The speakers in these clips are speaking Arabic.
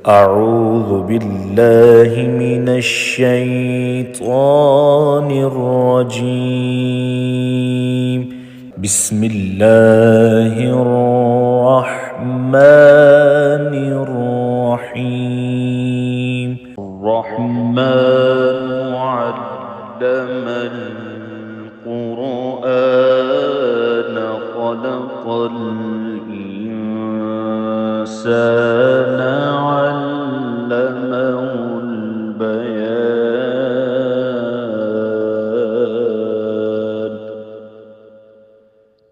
أعوذ بالله من الشيطان الرجيم. بسم الله الرحمن الرحيم. الرحمن علم القرآن خلق الإنسان علمه البيان.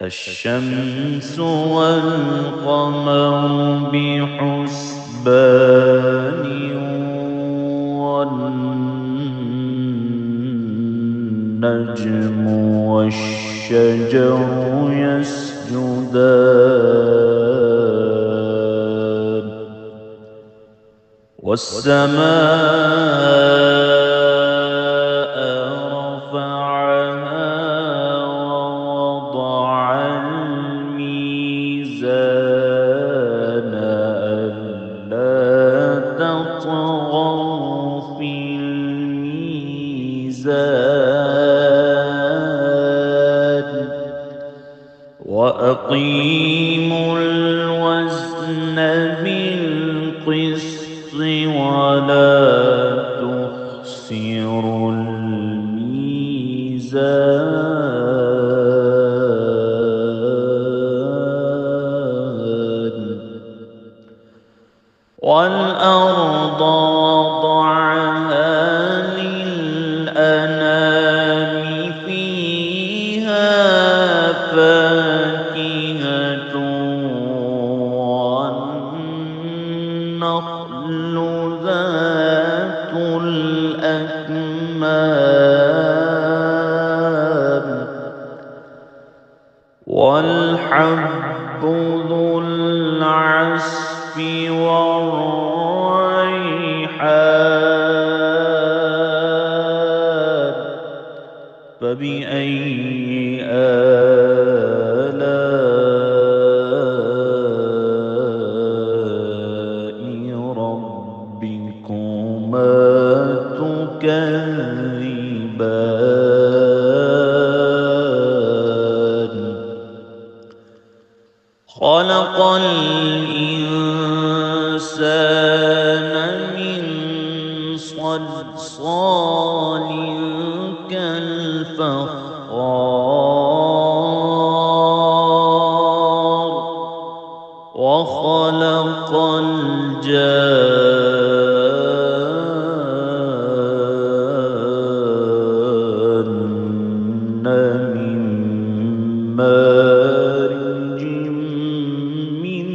الشمس والقمر بحسبان والنجم والشجر يسجدان والسماء رفعها ووضع الميزان ألا تطغوا في الميزان وأقيموا الوزن بالقسط ولا تخسروا الميزان والأرض وضعها للأنام فيها فاكهة والنخل ذات الأكمام والحب ذو العصف والريحان. فبأي آلاء ربكما تكذبان. خلق الإنسان من صلصال كالفخار وخلق الجان من مارج من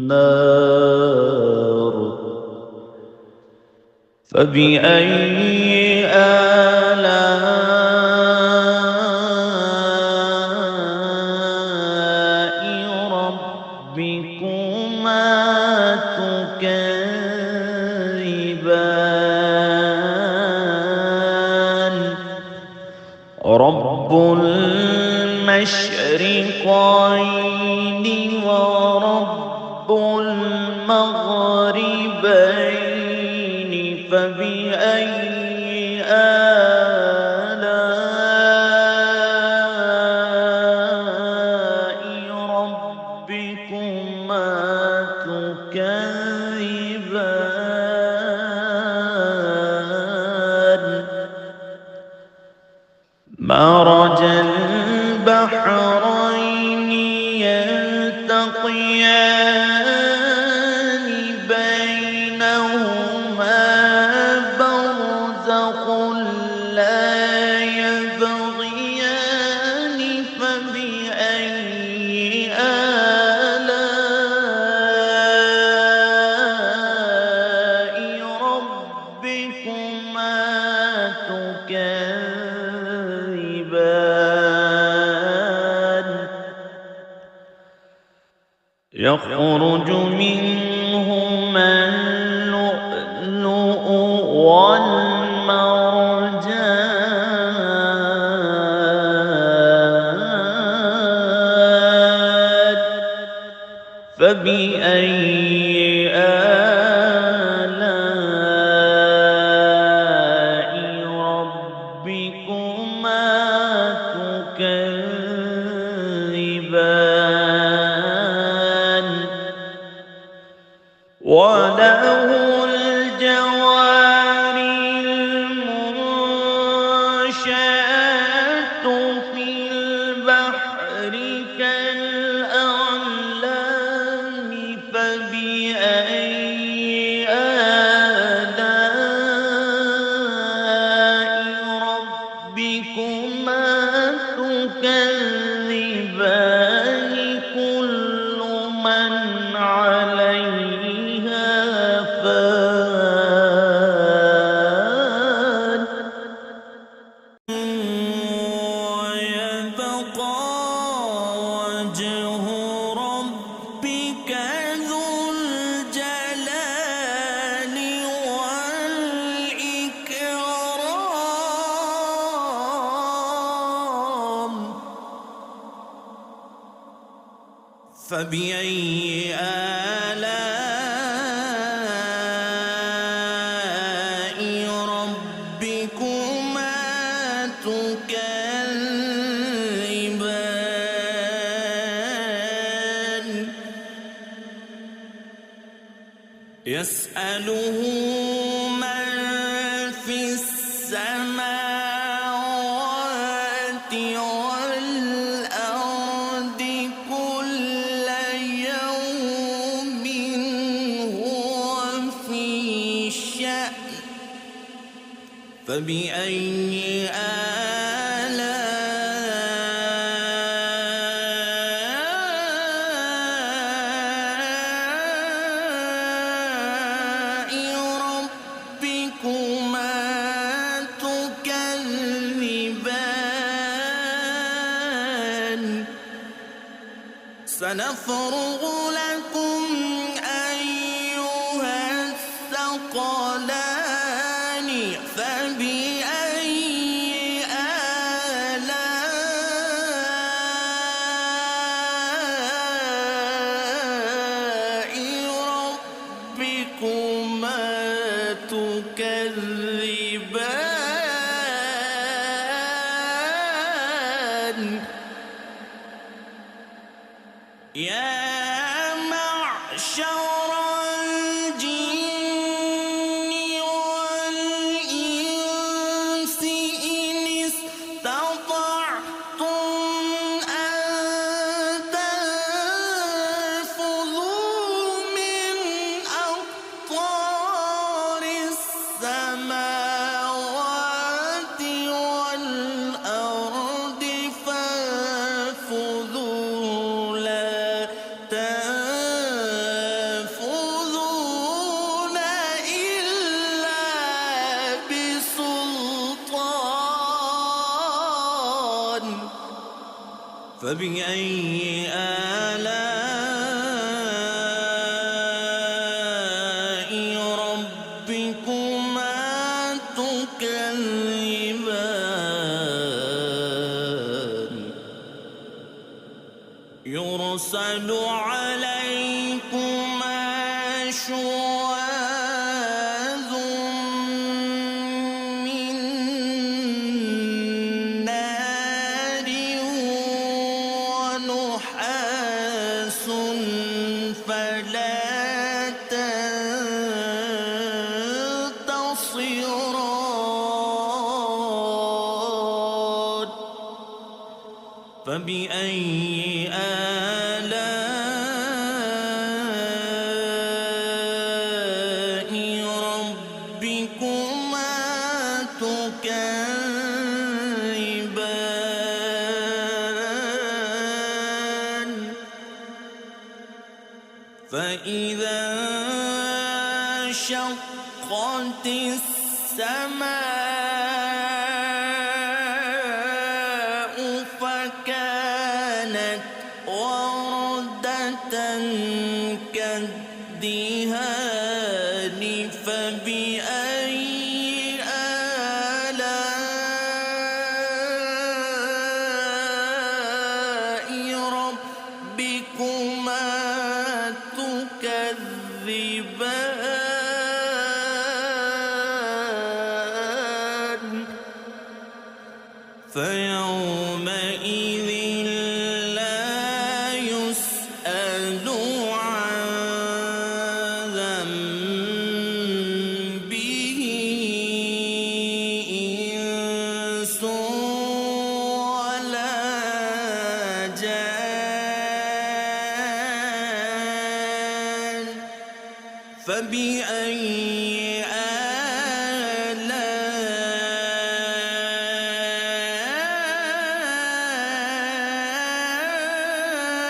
نار. فبأي آلاء ربكما تكذبان. رب المشرقين ورب المغربين. فبأي آلاء ربكما تكذبان. مرج البحرين يلتقيان بينهما برزخ لا يبغيان. فبأي آلاء ربكما تكذبان. يخرج منهما اللؤلؤ والمرجان. فبأي وله الجوار المنشآت في البحر كالأعلام فبأي آلاء ربكما تكذبان كل من عليها فان ويبقى وجه ربك ذو الجلال والإكرام فبأي آلاء ربكما تكذبان يسأله من في السماوات والأرض كل يوم هو في شأن فبأي آلاء ربكما تكذبان سنفرغ لكم أيها الثقلان فبأي آلاء ربكما تكذبان يا معشر الجن والإنس إن استطعتم أن تنفذوا من أقطار السماوات والأرض فانفذوا لا تنفذون إلا بسلطان فبأي آلاء ربكما تكذبان يرسل عليكما شواظ من نار ونحاس فلا تنتصران فبأي آلاء ربكما تكذبان فإذا انشقت السماء فكانت وردة كالدهان فبأي آلاء ربكما تكذبان فيومئذ لا يسأل عن فبأي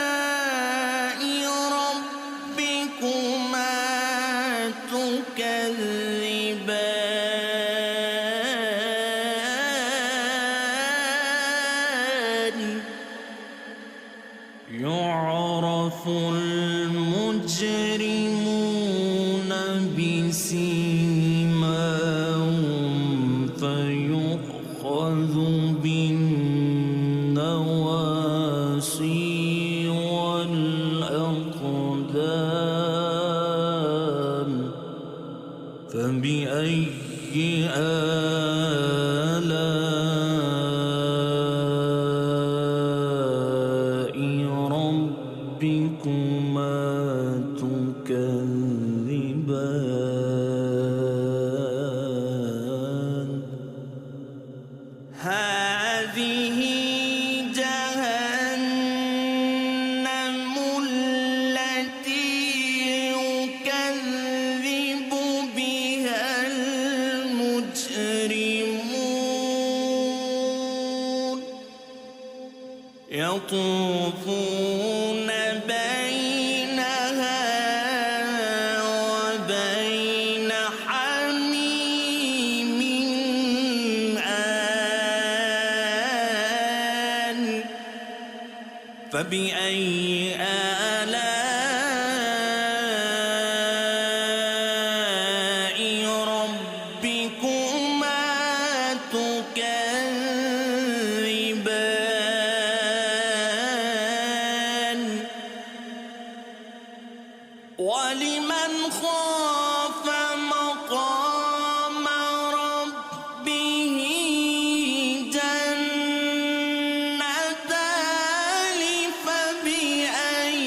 آلاء ربكما تكذبان يعرف المجرمون بسيماهم فيؤخذ بالنواصي والأقدام فبأي آلاء ربكما تكذبان هذه جهنم التي يكذب بها المجرمون يطوفون بينها وبين حميم آن فبأي آلاء ربكما تكذبان ولمن خاف مقام ربه جنتان فبأي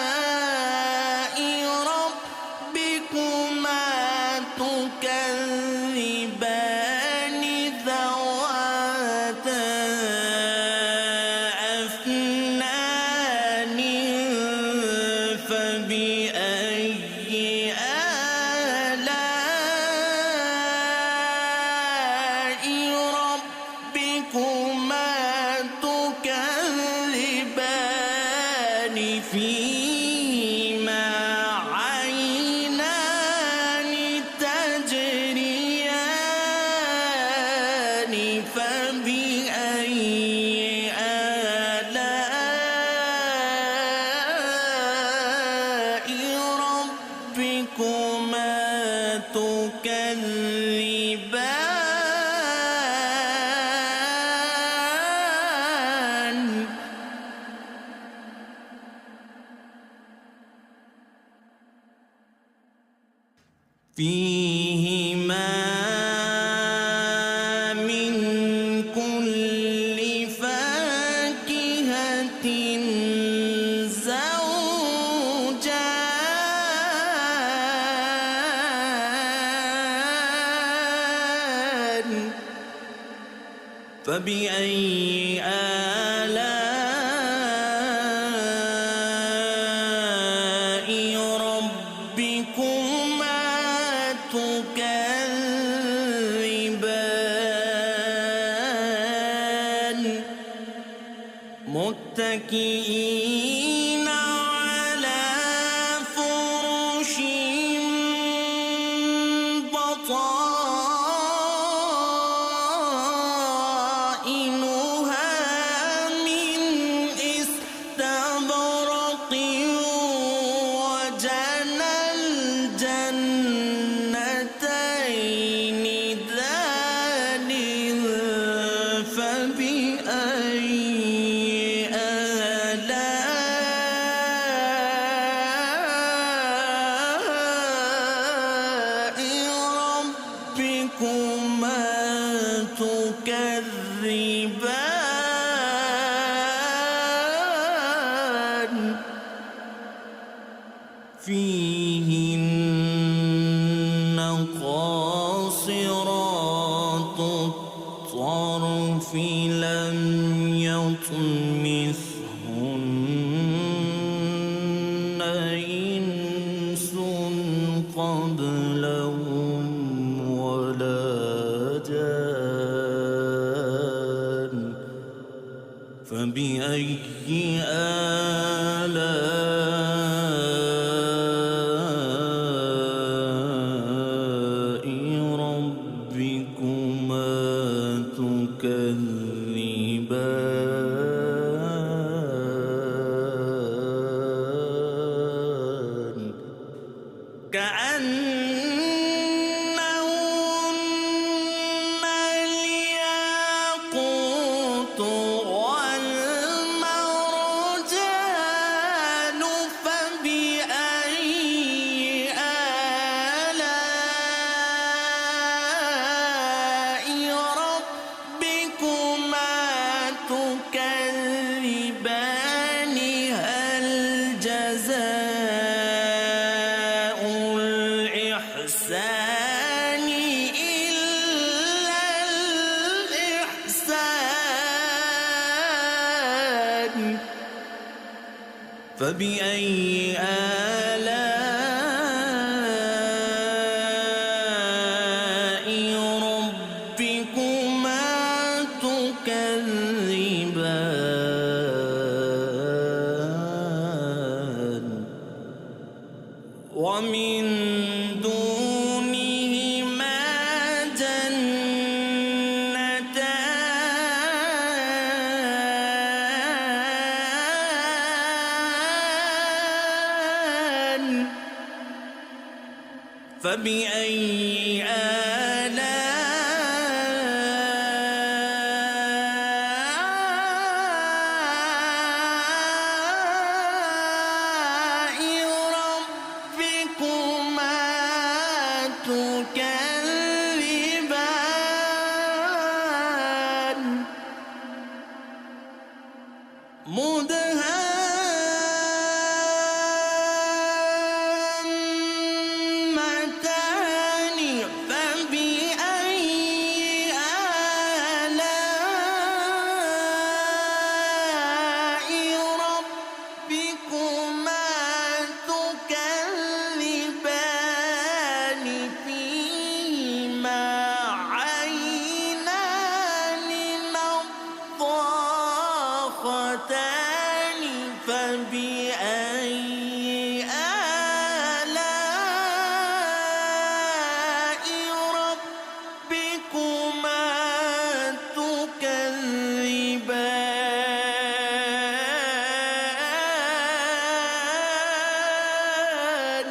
آلاء ربكما تكذبان ذواتا أفنان فبأي آلاء ربكما تكذبان فيهما عينان تجريان فبأي آلاء ربكما تكذبان فيهما من كل فاكهة زوجان فبأي آلاء ربكما تكذبان متكئين على فرش بطائنها من استبرق وجنى الجنتين دان فبأي آلاء ربكما تكذبان فيهن قاصرات الطرف لم يطمثهن كأنهن الياقوت والمرجان فبأي آلاء ربكما تكذبان هل جزاء الإحسان إلا الإحسان فبأي آلاء ربكما تكذبان ومن دونهما جنتان فبأي آلاء ربكما تكذبان مدهامتان فبأي آلاء ربكما تكذبان فيهما عينان نضاختان فبأي آلاء ربكما تكذبان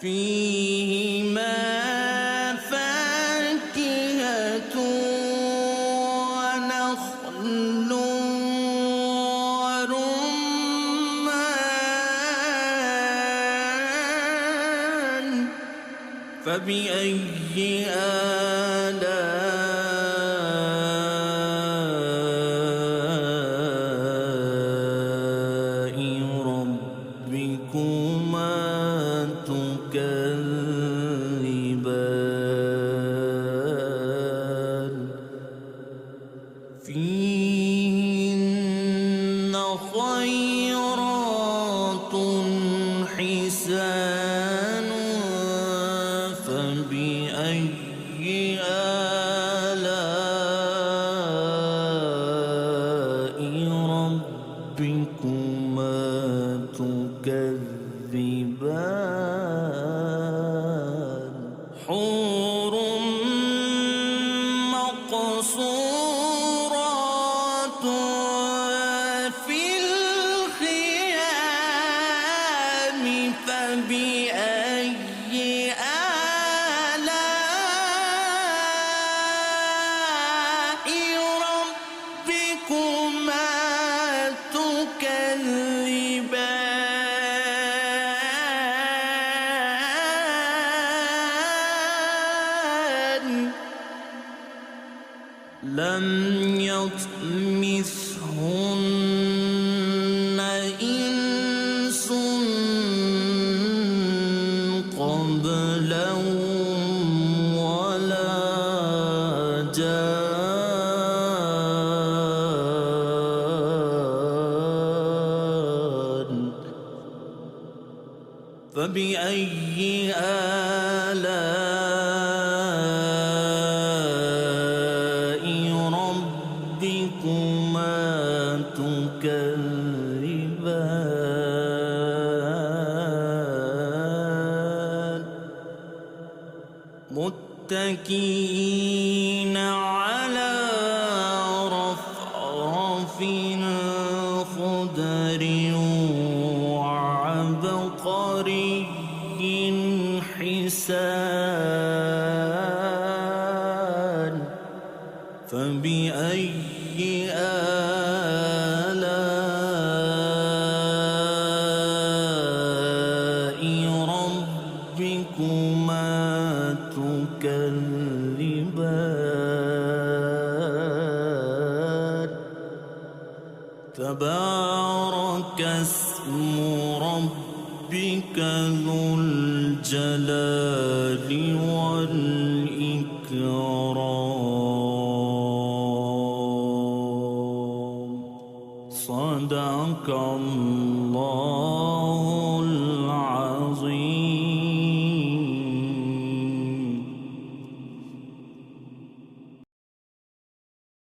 فيهما فاكهة ونخل ورمان فبأي آلاء ربكما تكذبان فيهن خيرات حسان فبأي آلاء ربكما تكذبان حور مقصورات في الخيام فبأي آلاء ربكما تكذبان لم يطمثهن إنس قبلهم ولا جان فبأي آلاء ربكما تكذبان متكئين على رفرف خضر وعبقر تبارك اسم ربك ذو الجلال والإكرام. صدق الله